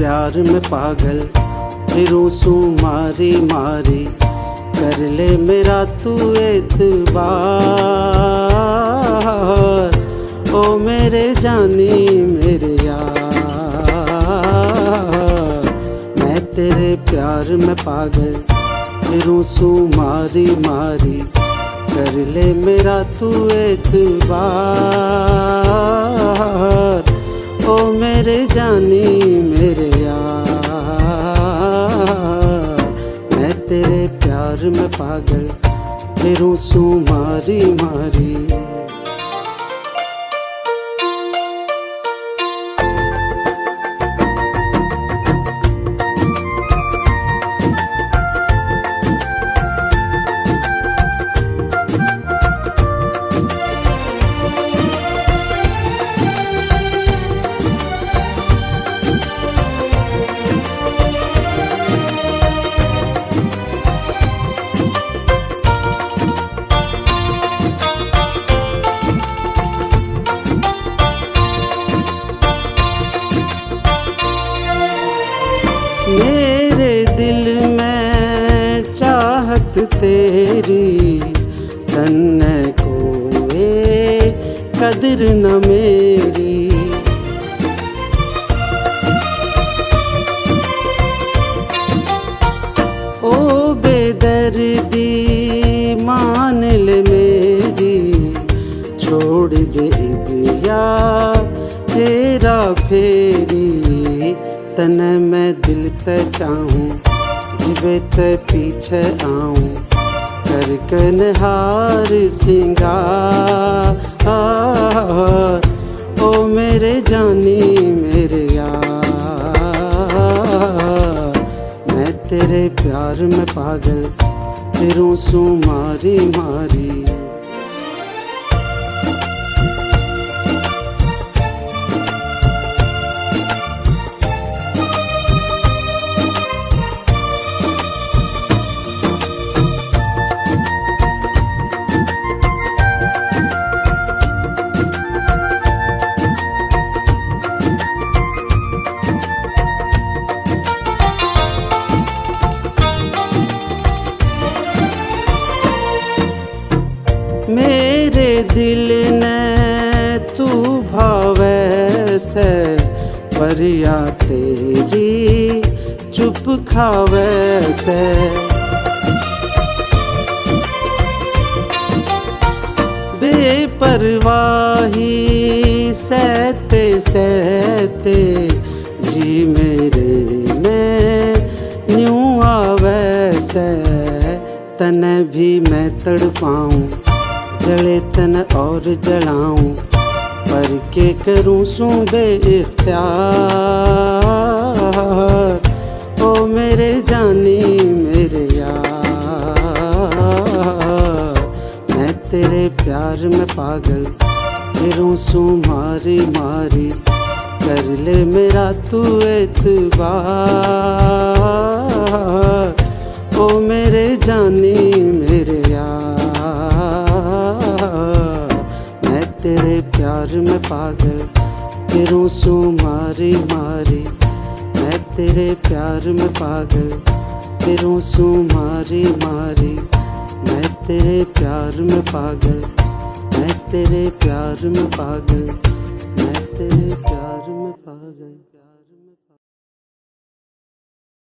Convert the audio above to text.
प्यार में पागल फिरूं सू मारी मारी, कर ले मेरा तू एतबार। ओ मेरे जानी मेरे यार, मैं तेरे प्यार में पागल फिरूं सू मारी मारी, कर ले मेरा तू एतबार। ओ मेरे जानी मेरे यार, मैं तेरे प्यार में पागल फिरूं सू मारी मारी। मेरे दिल में चाहत तेरी, तन्ने कोई कदर न मेरी। ओ बेदर्दी मान ले मेरी, छोड़ दे इबिया तेरा फेरी। तने मैं दिल ते चाहूं जिबे ते पीछे आऊं, कर कनहार सिंगार। ओ मेरे जानी मेरे यार, मैं तेरे प्यार में पागल फिरूं सू मारी मारी। मेरे दिल ने तू भावे से, परिया तेरी चुप खावे से। बेपरवाही सहते सहते जी मेरे में न्यूं आवे से। तने भी मैं तड़पाऊं, जले तन और जलाऊं, पर के करूं सू बेइख्तियार। ओ मेरे जानी मेरे यार, मैं तेरे प्यार में पागल फिरूं सू मारी मारी, कर ले मेरा तू एतबार। ओ मेरे जानी मेरे यार, मैं तेरे प्यार में पागल फिरूं सू मारी मारी, मैं तेरे प्यार में पागल फिरूं सू मारी मारी, मैं तेरे प्यार में पागल, मैं तेरे प्यार में पागल, मैं तेरे प्यार में पागल।